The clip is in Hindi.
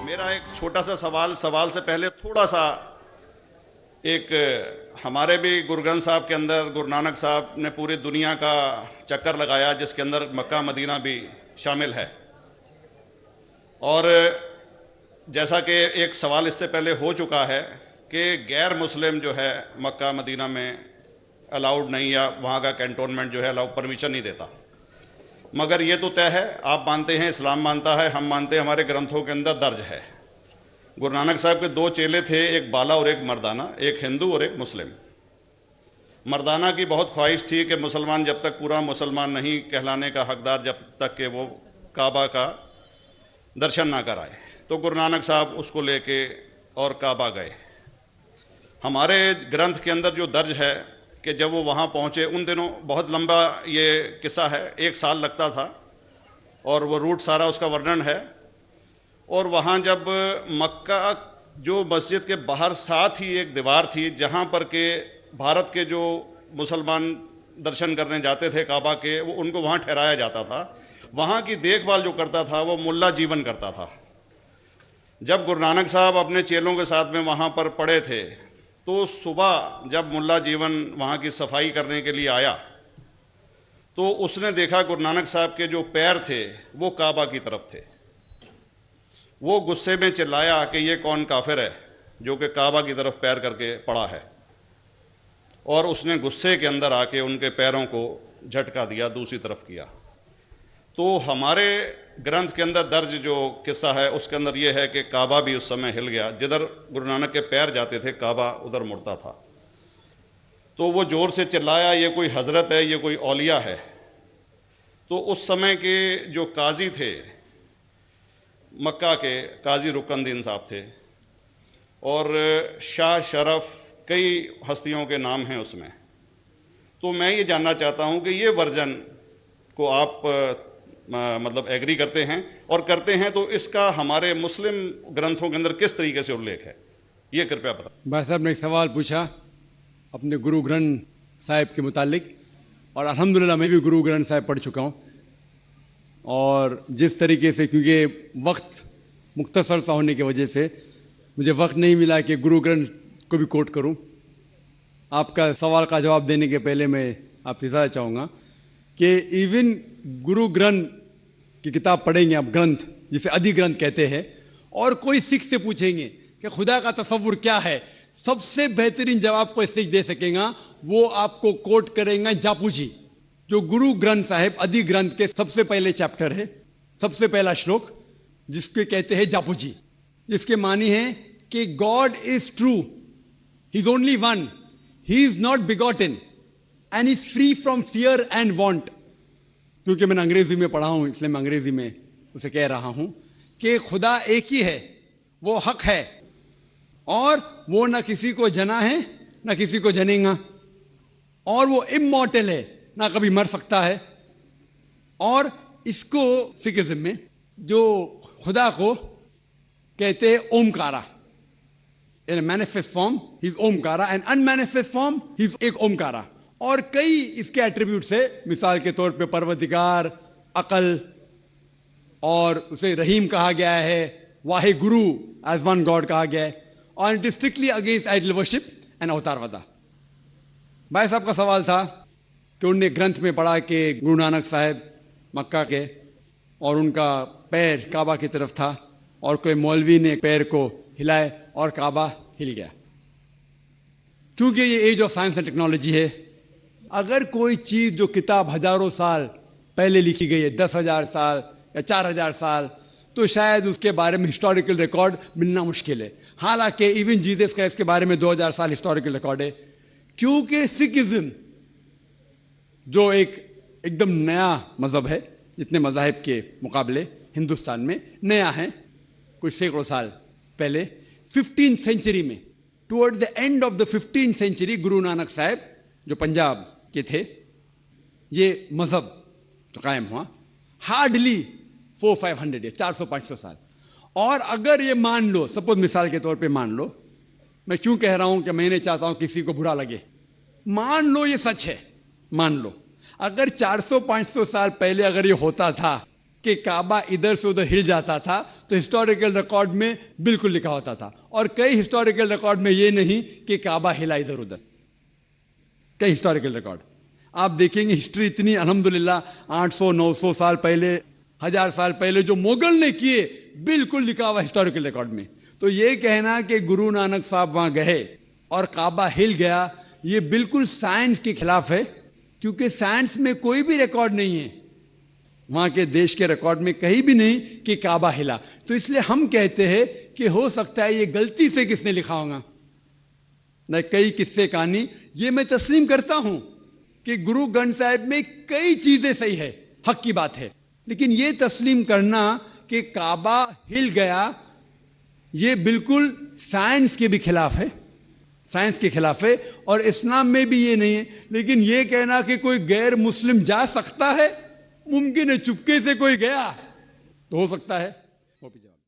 मेरा एक छोटा सा सवाल से पहले थोड़ा सा एक हमारे भी गुरु ग्रंथ साहब के अंदर गुरु नानक साहब ने पूरी दुनिया का चक्कर लगाया, जिसके अंदर मक्का मदीना भी शामिल है। और जैसा कि एक सवाल इससे पहले हो चुका है कि गैर मुस्लिम जो है मक्का मदीना में अलाउड नहीं, या वहाँ का कैंटोनमेंट जो है अलाउ परमिशन नहीं देता। मगर ये तो तय है, आप मानते हैं, इस्लाम मानता है, हम मानते हैं, हमारे ग्रंथों के अंदर दर्ज है। गुरु नानक साहब के दो चेले थे, एक बाला और एक मर्दाना, एक हिंदू और एक मुस्लिम। मर्दाना की बहुत ख्वाहिश थी कि मुसलमान जब तक पूरा मुसलमान नहीं कहलाने का हकदार, जब तक कि वो काबा का दर्शन ना कराए, तो गुरु नानक साहब उसको लेके और काबा गए। हमारे ग्रंथ के अंदर जो दर्ज है कि जब वो वहाँ पहुँचे, उन दिनों बहुत लंबा ये किस्सा है, 1 साल लगता था, और वो रूट सारा उसका वर्णन है। और वहाँ जब मक्का जो मस्जिद के बाहर साथ ही एक दीवार थी, जहाँ पर के भारत के जो मुसलमान दर्शन करने जाते थे काबा के, वो उनको वहाँ ठहराया जाता था। वहाँ की देखभाल जो करता था वो मुल्ला जीवन करता था। जब गुरु नानक साहब अपने चेलों के साथ में वहाँ पर पड़े थे, तो सुबह जब मुल्ला जीवन वहाँ की सफाई करने के लिए आया, तो उसने देखा गुरु नानक साहब के जो पैर थे वो काबा की तरफ थे। वो गुस्से में चिल्लाया कि ये कौन काफिर है जो कि काबा की तरफ पैर करके पड़ा है, और उसने गुस्से के अंदर आके उनके पैरों को झटका दिया, दूसरी तरफ किया। तो हमारे ग्रंथ के अंदर दर्ज जो किस्सा है उसके अंदर ये है कि काबा भी उस समय हिल गया, जिधर गुरु नानक के पैर जाते थे काबा उधर मुड़ता था। तो वो ज़ोर से चिल्लाया, ये कोई हज़रत है, ये कोई औलिया है। तो उस समय के जो काजी थे मक्का के, काजी रुकनुद्दीन साहब थे, और शाह शरफ, कई हस्तियों के नाम हैं उसमें। तो मैं ये जानना चाहता हूँ कि ये वर्जन को आप मतलब एग्री करते हैं, और करते हैं तो इसका हमारे मुस्लिम ग्रंथों के अंदर किस तरीके से उल्लेख है, ये कृपया बताएं। भाई साहब ने एक सवाल पूछा अपने गुरु ग्रंथ साहिब के मुतालिक, और अल्हम्दुलिल्लाह मैं भी गुरु ग्रंथ साहिब पढ़ चुका हूँ। और जिस तरीके से, क्योंकि वक्त मुख्तसर सा होने की वजह से मुझे वक्त नहीं मिला कि गुरु ग्रंथ को भी कोट करूँ। आपका सवाल का जवाब देने के पहले मैं आपसे इजाज़ा चाहूँगा कि इवन गुरु ग्रंथ की किताब पढ़ेंगे आप, ग्रंथ जिसे आदि ग्रंथ कहते हैं, और कोई सिख से पूछेंगे कि खुदा का तसव्वुर क्या है, सबसे बेहतरीन जवाब कोई सिख दे सकेगा वो आपको कोट करेंगे जापू जी, जो गुरु ग्रंथ साहिब आदि ग्रंथ के सबसे पहले चैप्टर है, सबसे पहला श्लोक, जिसके कहते हैं जापू जी। जिसके मानी है कि God is true, he is only one, he is not begotten and is free from fear and want. क्योंकि मैंने अंग्रेजी में पढ़ा हूं इसलिए मैं अंग्रेजी में उसे कह रहा हूं कि खुदा एक ही है, वो हक है, और वो ना किसी को जना है ना किसी को जनेगा, और वो इमॉर्टल है, ना कभी मर सकता है। और इसको सिखिज्म में जो खुदा को कहते हैं Omkara, in manifest form he is Omkara, and unmanifest form he is एक ओमकारा। और कई इसके एट्रीब्यूट्स है, मिसाल के तौर पे परवरदिगार, अकल, और उसे रहीम कहा गया है, Wahe Guru as one God कहा गया है, और it is strictly against idol worship and अवतारवादा। भाई साहब का सवाल था कि उनने ग्रंथ में पढ़ा कि गुरु नानक साहब मक्का के, और उनका पैर काबा की तरफ था, और कोई मौलवी ने पैर को हिलाए और काबा हिल गया। क्योंकि ये age of science and technology है, अगर कोई चीज़ जो किताब हजारों साल पहले लिखी गई है, 10,000 साल या 4,000 साल, तो शायद उसके बारे में हिस्टोरिकल रिकॉर्ड मिलना मुश्किल है। हालांकि इवन जीसस क्राइस्ट के बारे में 2000 साल हिस्टोरिकल रिकॉर्ड है। क्योंकि सिखिज्म जो एकदम नया मज़हब है, जितने मज़ाहिब के मुकाबले हिंदुस्तान में नया है, कुछ सैकड़ों साल पहले 15th सेंचुरी में, toward the end of the 15th century, Guru Nanak साहब जो पंजाब के थे, ये मज़हब तो कायम हुआ हार्डली 400-500 या 400-500 साल। और अगर ये मान लो, सपोज मिसाल के तौर पे मान लो, मैं क्यों कह रहा हूं कि मैं नहीं चाहता हूं किसी को बुरा लगे, मान लो ये सच है, मान लो अगर 400-500 साल पहले अगर ये होता था कि काबा इधर से उधर हिल जाता था, तो हिस्टोरिकल रिकॉर्ड में बिल्कुल लिखा होता था। और कई हिस्टोरिकल रिकॉर्ड में ये नहीं कि काबा हिला इधर उधर, कई हिस्टोरिकल रिकॉर्ड आप देखेंगे। हिस्ट्री इतनी अल्हम्दुलिल्लाह 800 900 साल पहले, 1000 साल पहले जो मुगल ने किए, बिल्कुल लिखा हुआ हिस्टोरिकल रिकॉर्ड में। तो ये कहना कि गुरु नानक साहब वहां गए और काबा हिल गया, ये बिल्कुल साइंस के खिलाफ है, क्योंकि साइंस में कोई भी रिकॉर्ड नहीं है, वहां के देश के रिकॉर्ड में कहीं भी नहीं कि काबा हिला। तो इसलिए हम कहते हैं कि हो सकता है ये गलती से किसने लिखा होगा, न कई किस्से कहानी। ये मैं तस्लीम करता हूं कि गुरु ग्रंथ साहिब में कई चीजें सही है, हक की बात है, लेकिन ये तस्लीम करना कि काबा हिल गया, ये बिल्कुल साइंस के भी खिलाफ है, साइंस के खिलाफ है। और इस्लाम में भी ये नहीं है। लेकिन ये कहना कि कोई गैर मुस्लिम जा सकता है, मुमकिन है, चुपके से कोई गया तो हो सकता है। वो भी जवाब